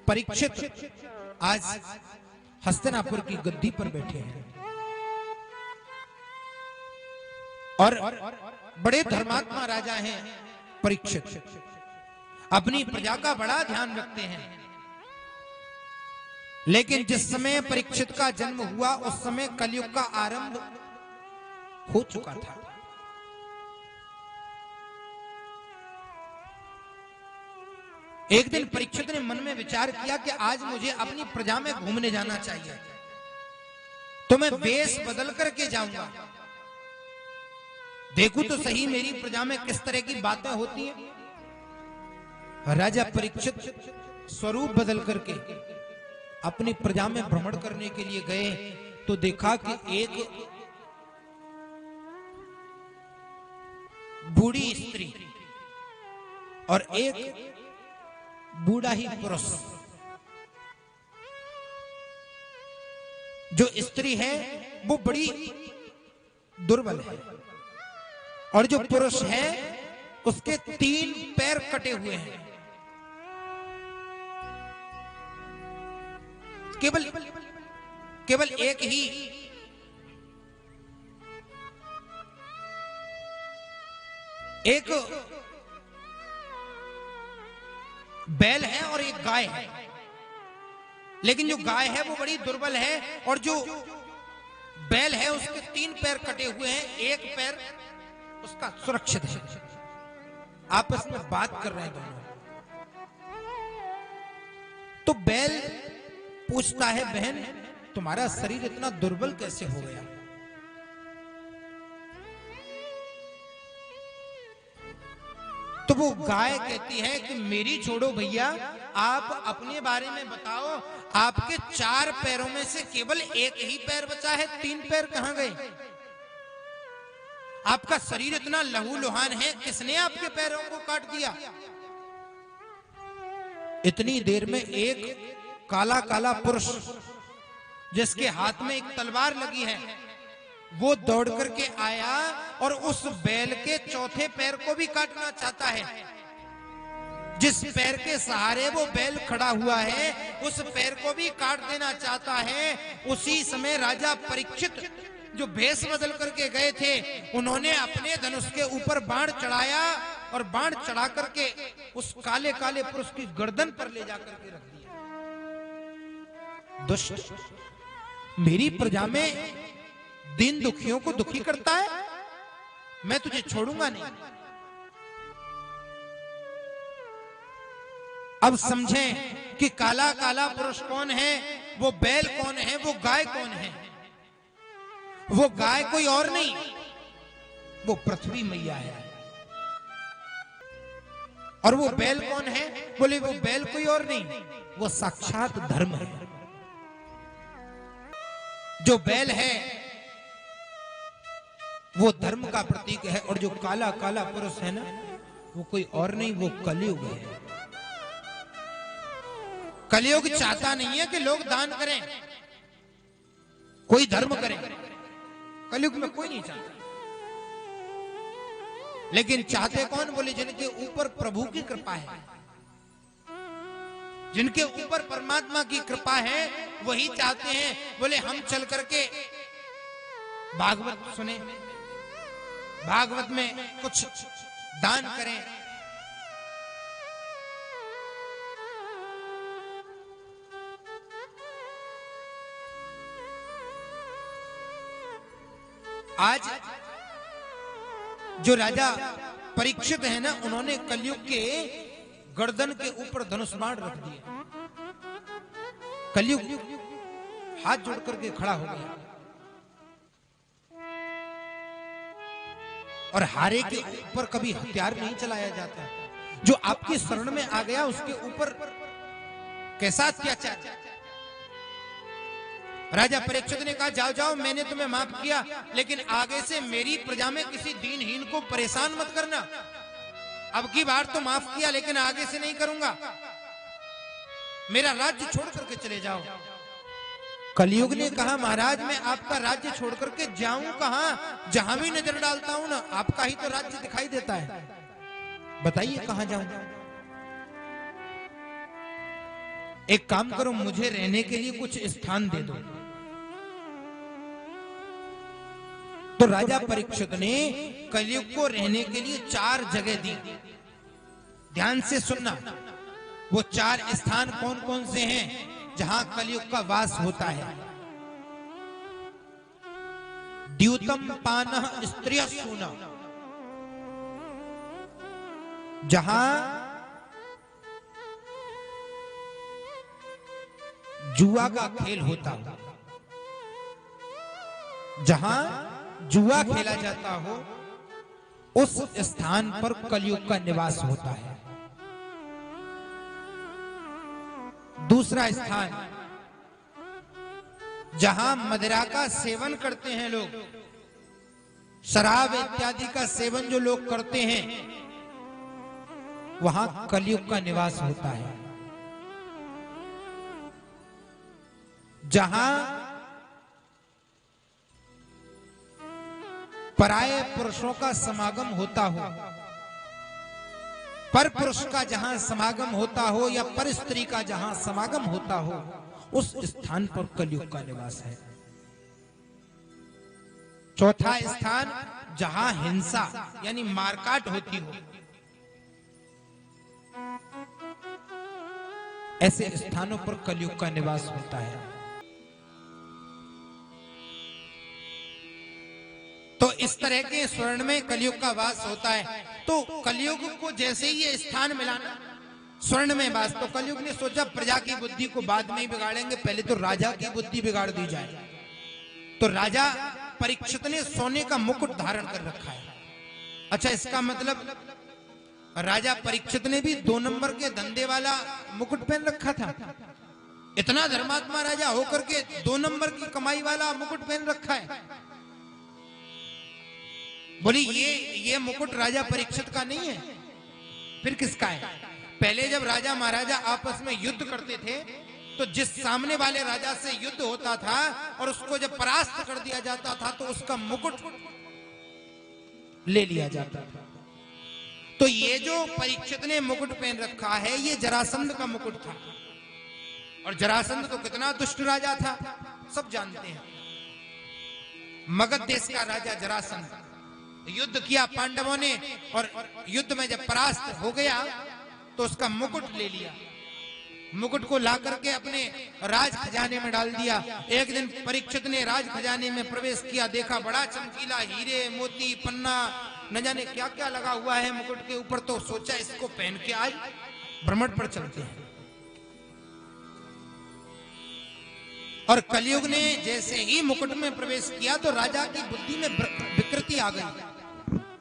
परीक्षित आज हस्तिनापुर की गद्दी पर बैठे हैं और बड़े धर्मात्मा राजा हैं परीक्षित। अपनी प्रजा का बड़ा ध्यान रखते हैं। लेकिन जिस समय परीक्षित का जन्म हुआ उस समय कलयुग का आरंभ हो चुका था। एक दिन परीक्षित ने मन में विचार किया कि आज मुझे अपनी प्रजा में घूमने जाना चाहिए, तो मैं वेश बदल करके जाऊंगा, देखूं तो सही मेरी प्रजा में किस तरह की बातें होती हैं। राजा परीक्षित स्वरूप बदल करके अपनी प्रजा में भ्रमण करने के लिए गए तो देखा कि एक बूढ़ी स्त्री और एक बूढ़ा ही पुरुष, जो स्त्री है वो बड़ी दुर्बल है और जो पुरुष है उसके 3 पैर कटे हुए हैं। केवल एक ही एक बैल है और एक गाय है, लेकिन जो गाय है वो बड़ी दुर्बल है और जो बैल है उसके 3 पैर कटे हुए हैं, एक पैर उसका सुरक्षित है। आपस में बात कर रहे हैं दोनों। तो बैल पूछता है, बहन तुम्हारा शरीर इतना दुर्बल कैसे हो गया? तो वो गाय कहती है कि मेरी छोड़ो भैया, आप अपने बारे में बताओ। आपके 4 पैरों में से केवल एक ही पैर बचा है, 3 पैर कहां गए? आपका शरीर इतना लहूलुहान है, किसने आपके पैरों को काट दिया? इतनी देर में एक काला काला पुरुष जिसके हाथ में एक तलवार लगी है वो दौड़ करके आया और उस बैल के 4थे पैर को भी काटना चाहता है। जिस पैर के सहारे वो बैल खड़ा हुआ है उस पैर को भी काट देना चाहता है। उसी समय राजा परीक्षित जो भेष बदल करके गए थे उन्होंने अपने धनुष के ऊपर बाण चढ़ाया और बाण चढ़ा करके उस काले काले पुरुष की गर्दन पर ले जाकर के रख दिया। दुष्ट, मेरी प्रजा में दीन दुखियों को दुखी करता है, मैं तुझे छोड़ूंगा नहीं। अब समझें कि काला काला पुरुष कौन है, वो बैल कौन है, वो गाय कौन है। वो गाय कोई और नहीं, वो पृथ्वी मैया है। और वो बैल कौन है? बोले वो बैल कोई और नहीं, वो साक्षात धर्म है। जो बैल है वो धर्म का प्रतीक है और जो काला काला पुरुष है ना वो कोई और नहीं, वो कलयुग है। कलयुग चाहता नहीं है कि लोग दान करें, कोई धर्म करे। कलयुग में कोई नहीं चाहता, लेकिन चाहते कौन? बोले जिनके ऊपर प्रभु की कृपा है, जिनके ऊपर परमात्मा की कृपा है वही चाहते हैं। बोले हम चल करके भागवत सुने, भागवत में कुछ दान करें। आज जो राजा परीक्षित है ना, उन्होंने कलयुग के गर्दन के ऊपर धनुष बाण रख दिए। कलयुग हाथ जोड़ करके खड़ा हो गया और हारे के ऊपर कभी हथियार नहीं चलाया जाता। जो आपकी शरण में आ गया उसके ऊपर कैसा अत्याचार। राजा परीक्षित ने कहा, जाओ जाओ, मैंने तुम्हें माफ किया, लेकिन आगे से मेरी प्रजा में किसी दीनहीन को परेशान मत करना। अब की बार तो माफ किया, लेकिन आगे से नहीं करूंगा। मेरा राज्य छोड़ करके चले जाओ। कलयुग ने कहा, महाराज मैं आपका राज्य छोड़ करके जाऊं कहां? जहां भी नजर डालता हूं ना आपका ही तो राज्य दिखाई देता है, बताइए कहां जाऊं? एक काम करो, मुझे रहने के लिए कुछ स्थान दे दो। तो राजा परीक्षित ने कलयुग को रहने के लिए 4 जगह दी। ध्यान से सुनना, वो 4 स्थान कौन कौन से हैं जहां कलयुग का वास होता है। द्यूतम पानः स्त्रियः सूना, जहां जुआ का खेल होता हो, जहां जुआ खेला जाता हो, उस स्थान पर कलयुग का निवास होता है। दूसरा स्थान, जहां मदिरा का सेवन करते हैं लोग, शराब इत्यादि का सेवन जो लोग करते हैं, वहां कलयुग का निवास होता है। जहां पराये पुरुषों का समागम होता हो, पर पुरुष का जहां समागम होता हो या पर स्त्री का जहां समागम होता हो, उस स्थान पर कलयुग का निवास है। चौथा स्थान, जहां हिंसा यानी मारकाट होती हो, ऐसे स्थानों पर कलयुग का निवास होता है। तो इस तरह के स्वर्ण में कलयुग का वास होता है। तो कलयुग को जैसे ही ये स्थान मिला ना, स्वर्ण में वास, तो कलयुग ने सोचा प्रजा की बुद्धि को बाद में ही बिगाड़ेंगे, पहले तो राजा की बुद्धि बिगाड़ दी जाए। तो राजा परीक्षित ने सोने का मुकुट धारण कर रखा है। अच्छा, इसका मतलब राजा परीक्षित ने भी 2 नंबर के धंधे वाला मुकुट पहन रखा था। इतना धर्मात्मा राजा होकर के 2 नंबर की कमाई वाला मुकुट पहन रखा है। बोली ये मुकुट राजा परीक्षित का नहीं है, फिर किसका है? पहले जब राजा महाराजा आपस में युद्ध करते थे, तो जिस सामने वाले राजा से युद्ध होता था और उसको जब परास्त कर दिया जाता था, तो उसका मुकुट ले लिया जाता था। तो ये जो परीक्षित ने मुकुट पहन रखा है, ये जरासंध का मुकुट था। और जरासंध तो कितना दुष्ट राजा था, सब जानते हैं। मगध देश का राजा जरासंध, युद्ध किया पांडवों ने, और युद्ध में जब परास्त हो गया तो उसका मुकुट ले लिया। मुकुट को ला करके अपने राज खजाने में डाल दिया। एक दिन परीक्षित ने राज खजाने में प्रवेश किया, देखा बड़ा चमकीला हीरे मोती पन्ना न जाने क्या क्या लगा हुआ है मुकुट के ऊपर। तो सोचा इसको पहन के आज भ्रमण पर चलते हैं। और कलयुग ने जैसे ही मुकुट में प्रवेश किया, तो राजा की बुद्धि में विकृति आ गई।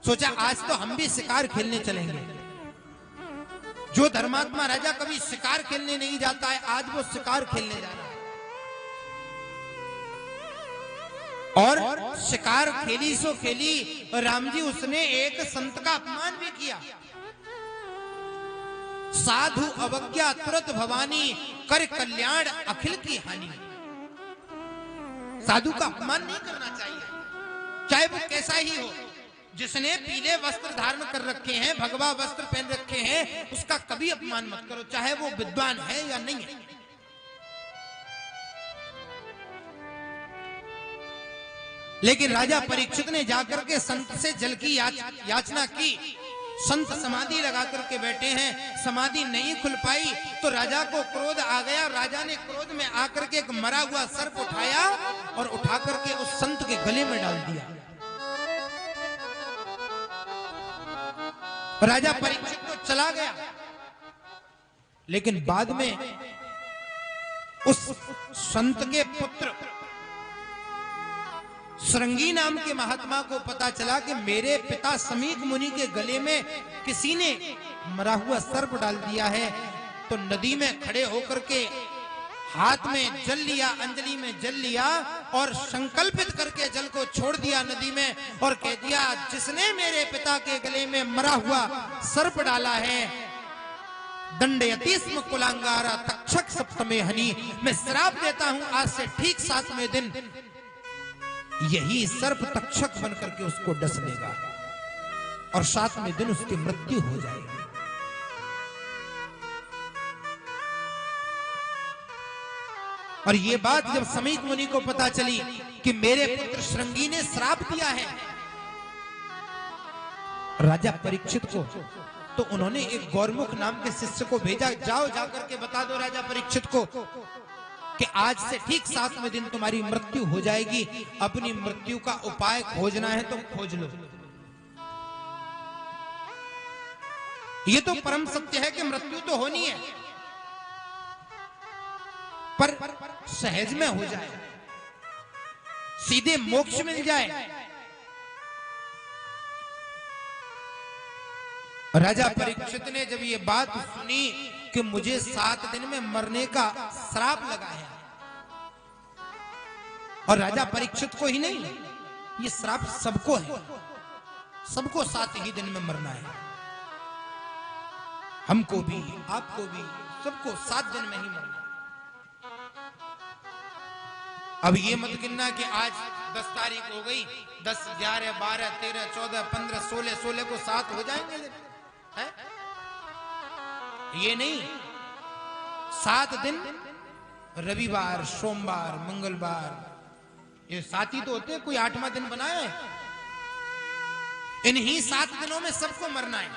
सोचा आज तो हम भी शिकार खेलने चलेंगे। जो धर्मात्मा राजा कभी शिकार खेलने नहीं जाता है, आज वो शिकार खेलने जा रहा है। और शिकार खेली सो खेली, राम जी उसने एक संत का अपमान भी किया। साधु अवज्ञा तुरंत भवानी, कर कल्याण अखिल की हानि। साधु का अपमान नहीं करना चाहिए, चाहे वो कैसा ही हो। जिसने पीले वस्त्र धारण कर रखे हैं, भगवा वस्त्र पहन रखे हैं, उसका कभी अपमान मत करो, चाहे वो विद्वान है या नहीं है। लेकिन राजा परीक्षित ने जाकर के संत से जल की याचना की। संत समाधि लगा करके बैठे हैं, समाधि नहीं खुल पाई, तो राजा को क्रोध आ गया। राजा ने क्रोध में आकर के एक मरा हुआ सर्प उठाया और उठा करके उस संत के गले में डाल दिया। राजा परीक्षित तो चला गया, लेकिन बाद में उस संत के पुत्र श्रृंगी नाम के महात्मा को पता चला कि मेरे पिता समीक मुनि के गले में किसी ने मरा हुआ सर्प डाल दिया है। तो नदी में खड़े होकर के हाथ में जल लिया, अंजलि में जल लिया और संकल्पित करके जल को छोड़ दिया नदी में, और कह दिया जिसने मेरे पिता के गले में मरा हुआ सर्प डाला है, दंडयति स्म कुलांगारा तक्षक सप्तमे हनि। मैं श्राप देता हूं, आज से ठीक 7वें दिन यही सर्प तक्षक बन करके उसको डस लेगा और 7वें दिन उसकी मृत्यु हो जाएगी। और ये बात जब समीक मुनि को पता चली कि मेरे पुत्र श्रृंगी ने श्राप दिया है राजा परीक्षित को, तो उन्होंने एक गौरमुख नाम के शिष्य को भेजा, जाओ जाकर के बता दो राजा परीक्षित को कि आज से ठीक 7वें दिन तुम्हारी मृत्यु हो जाएगी, अपनी मृत्यु का उपाय खोजना है तो खोज लो। ये तो परम सत्य है कि मृत्यु तो होनी है, पर सहज में हो जाए, सीधे मोक्ष मिल जाए। राजा परीक्षित ने जब ये बात सुनी कि मुझे 7 दिन में मरने का श्राप लगा है, और राजा परीक्षित को ही नहीं, ये श्राप सबको है, सबको 7 ही दिन में मरना है, हमको भी, आपको भी, सबको 7 दिन में ही मरना है। अब ये मत गिनना कि आज 10 तारीख हो गई, 10, 11, 12, 13, 14, 15, 16 को 7 हो जाएंगे है? ये नहीं, 7 दिन, रविवार, सोमवार, मंगलवार, ये 7 ही तो होते हैं, कोई 8वां दिन बनाया है? इन्हीं 7 दिनों में सबको मरना है।